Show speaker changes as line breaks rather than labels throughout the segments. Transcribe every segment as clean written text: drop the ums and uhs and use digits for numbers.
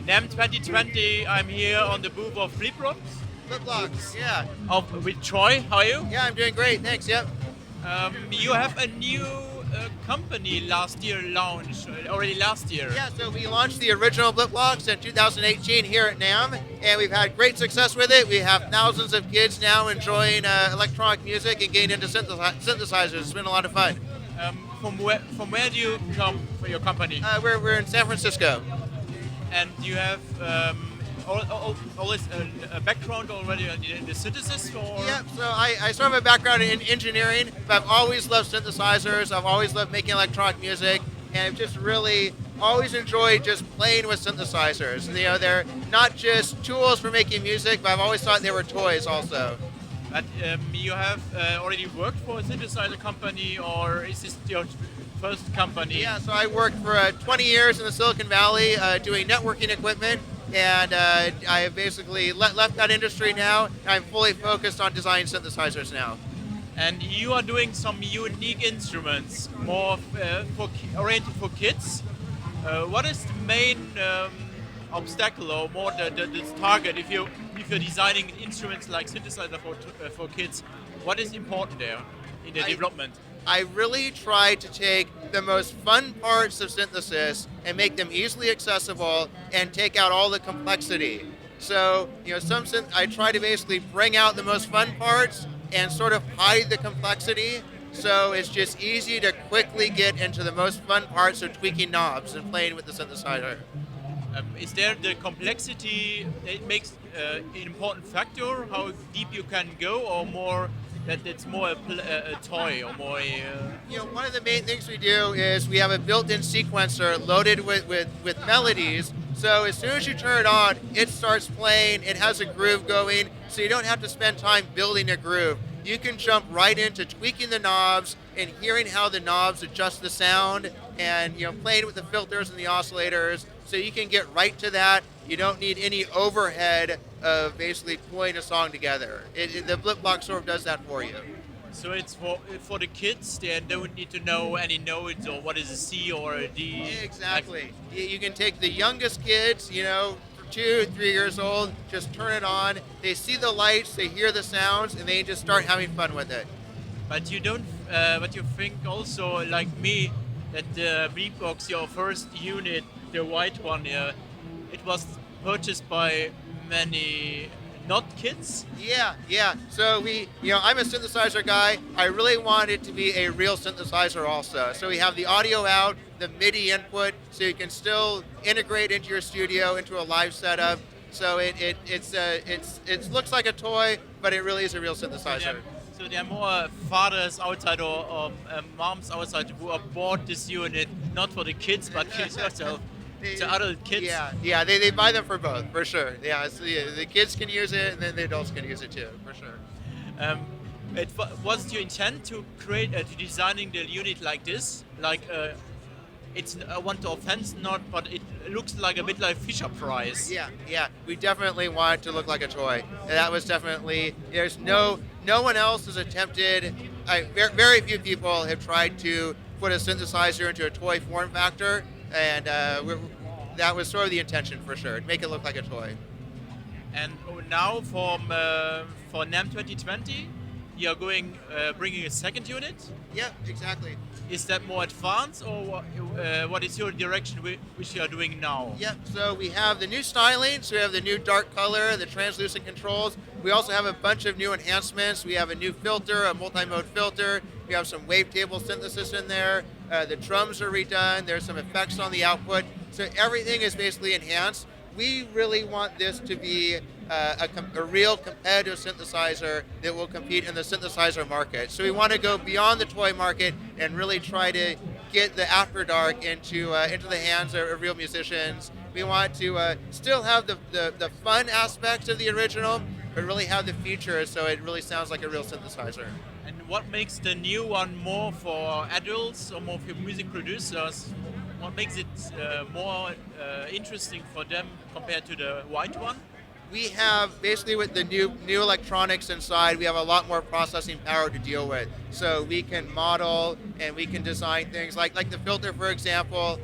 NAMM 2020, I'm here on the booth of Blipblox.
Blipblox, yeah.
With Troy, how are you?
Yeah, I'm doing great, thanks, yep.
You have a new company last year launched, already last year.
Yeah, so we launched the original Blipblox in 2018 here at NAMM, and we've had great success with it. We have thousands of kids now enjoying electronic music and getting into synthesizers. It's been a lot of fun.
From where do you come for your company?
We're in San Francisco.
And you have always a background already in the synthesis? Or?
Yeah, so I sort of have a background in engineering, but I've always loved synthesizers. I've always loved making electronic music, and I've just really always enjoyed just playing with synthesizers. You know, they're not just tools for making music, but I've always thought they were toys also.
But you have already worked for a synthesizer company, or is this your first company?
Yeah, so I worked for 20 years in the Silicon Valley doing networking equipment, and I basically left that industry now. I'm fully focused on designing synthesizers now.
And you are doing some unique instruments, more oriented for kids. What is the main obstacle, or more the target, if you're designing instruments like synthesizer for kids? What is important there in the development?
I really try to take the most fun parts of synthesis and make them easily accessible and take out all the complexity. So, you know, I try to basically bring out the most fun parts and sort of hide the complexity. So it's just easy to quickly get into the most fun parts of tweaking knobs and playing with the synthesizer.
Is there the complexity that makes an important factor, how deep you can go, or more that it's more a toy or more
You know, one of the main things we do is we have a built-in sequencer loaded with melodies. So as soon as you turn it on, it starts playing, it has a groove going, so you don't have to spend time building a groove. You can jump right into tweaking the knobs and hearing how the knobs adjust the sound, and you know, playing with the filters and the oscillators, so you can get right to that. You don't need any overhead of basically pulling a song together. The Blipblox sort of does that for you.
So it's for the kids. They don't need to know any notes or what is a C or a D.
Exactly. You can take the youngest kids, you know, 2, 3 years old, just turn it on. They see the lights, they hear the sounds, and they just start having fun with it.
But you don't. But you think also, like me, that the Blipblox, your first unit, the white one, it was purchased by many not kids.
Yeah. So I'm a synthesizer guy. I really want it to be a real synthesizer also. So we have the audio out, the MIDI input, so you can still integrate into your studio, into a live setup. So it looks like a toy, but it really is a real synthesizer.
So there are more fathers outside or moms outside who have bought this unit, not for the kids, but for yourself. To adult kids?
Yeah, they buy them for both, for sure. Yeah, so the kids can use it, and then the adults can use it too, for sure.
Was your intent to create, to designing the unit like this? Like, it's I want to offense not, but it looks like a bit like Fisher Price.
Yeah. We definitely want it to look like a toy. And that was definitely, there's no one else has attempted, very few people have tried to put a synthesizer into a toy form factor. And that was sort of the intention, for sure, to make it look like a toy.
And now for NAMM 2020, you're bringing a second unit?
Yeah, exactly.
Is that more advanced, or what is your direction which you are doing now?
Yeah, so we have the new styling, so we have the new dark color, the translucent controls. We also have a bunch of new enhancements. We have a new filter, a multi-mode filter. We have some wavetable synthesis in there. The drums are redone. There's some effects on the output. So everything is basically enhanced. We really want this to be a real competitive synthesizer that will compete in the synthesizer market. So we want to go beyond the toy market and really try to get the After Dark into the hands of real musicians. We want to still have the fun aspects of the original, but really have the features so it really sounds like a real synthesizer.
And what makes the new one more for adults or more for music producers? What makes it more interesting for them compared to the white one?
We have basically with the new electronics inside, we have a lot more processing power to deal with. So we can model and we can design things like the filter, for example.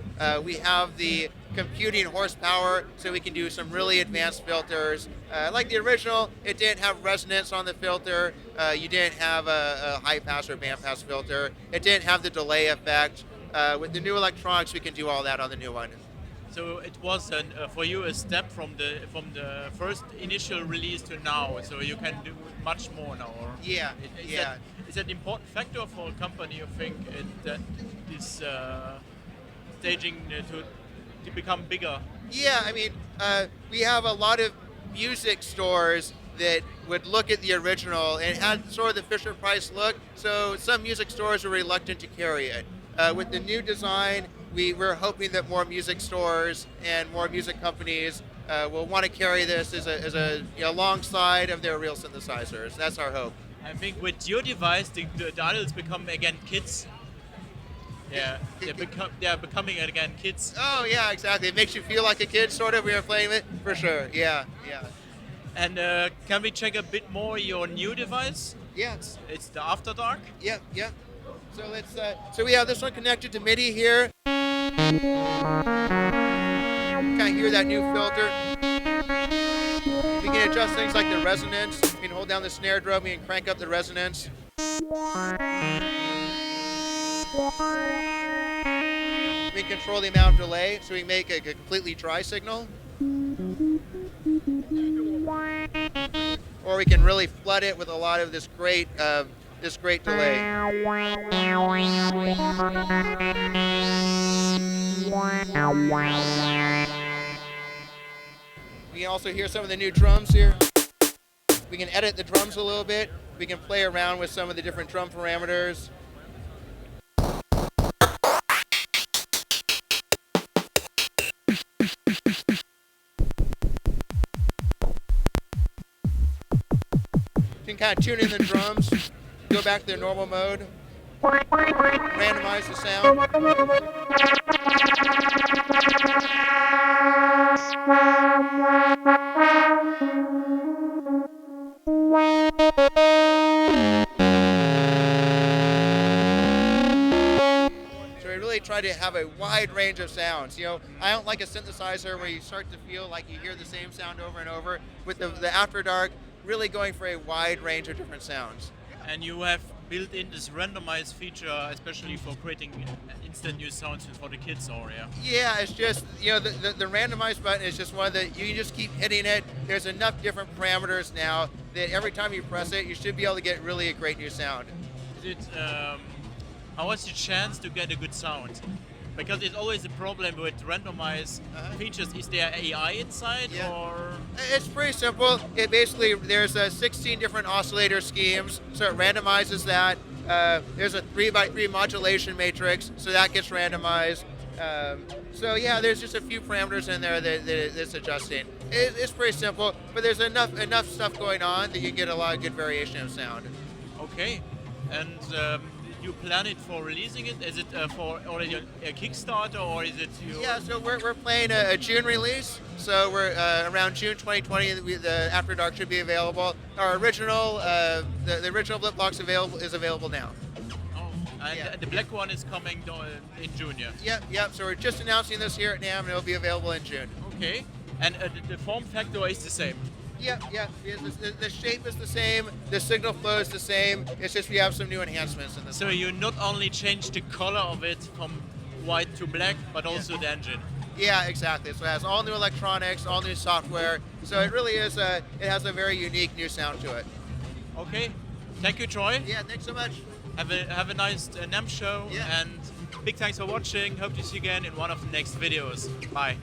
We have the computing horsepower, so we can do some really advanced filters. Like the original, it didn't have resonance on the filter. You didn't have a high pass or band pass filter. It didn't have the delay effect. With the new electronics, we can do all that on the new one.
So it was for you a step from the first initial release to now. So you can do much more now. Or
Yeah, yeah.
Is that an important factor for a company? You think that is staging to become bigger?
Yeah, I mean, we have a lot of music stores that would look at the original and it had sort of the Fisher Price look, so some music stores were reluctant to carry it. With the new design, we're hoping that more music stores and more music companies will want to carry this as a alongside of their real synthesizers. That's our hope.
I think with your device, the adults become again kids. Yeah, they're becoming again kids.
Oh yeah, exactly. It makes you feel like a kid, sort of. We are playing it for sure. Yeah, yeah.
And can we check a bit more your new device?
Yeah.
It's the After Dark.
Yeah, yeah. So let's. So we have this one connected to MIDI here. Kind of hear that new filter. We can adjust things like the resonance. We can hold down the snare drum. We can crank up the resonance. We can control the amount of delay, so we can make a completely dry signal. Or we can really flood it with a lot of this great delay. We can also hear some of the new drums here. We can edit the drums a little bit. We can play around with some of the different drum parameters. You can kind of tune in the drums, go back to their normal mode, randomize the sound. So we really try to have a wide range of sounds. You know, I don't like a synthesizer where you start to feel like you hear the same sound over and over. With the After Dark, really going for a wide range of different sounds.
And you have built in this randomized feature, especially for creating instant new sounds for the kids, or yeah?
Yeah, it's just, the randomize button is just one of the, you can just keep hitting it. There's enough different parameters now that every time you press it, you should be able to get really a great new sound.
Is it, how is the chance to get a good sound? Because it's always a problem with randomized features. Is there AI inside, or?
It's pretty simple. It basically, there's 16 different oscillator schemes, so it randomizes that. There's a 3x3 modulation matrix, so that gets randomized. So yeah, there's just a few parameters in there that it's adjusting. It's pretty simple, but there's enough stuff going on that you can get a lot of good variation of sound.
Okay, and you plan it for releasing it? Is it for already a Kickstarter, or is it you?
Yeah, so we're playing a June release. So we're around June 2020. The After Dark should be available. Our original, the original Blipblox is available now.
Oh, and the black one is coming in June, yeah?
Yep. So we're just announcing this here at NAMM, and it'll be available in June.
Okay, and the form factor is the same.
Yeah. The shape is the same. The signal flow is the same. It's just we have some new enhancements in this.
So you not only change the color of it from white to black, but also the engine.
Yeah, exactly. So it has all new electronics, all new software. So it really is it has a very unique new sound to it.
Okay. Thank you, Troy.
Yeah, thanks so much.
Have a nice NAMM show, and big thanks for watching. Hope to see you again in one of the next videos. Bye.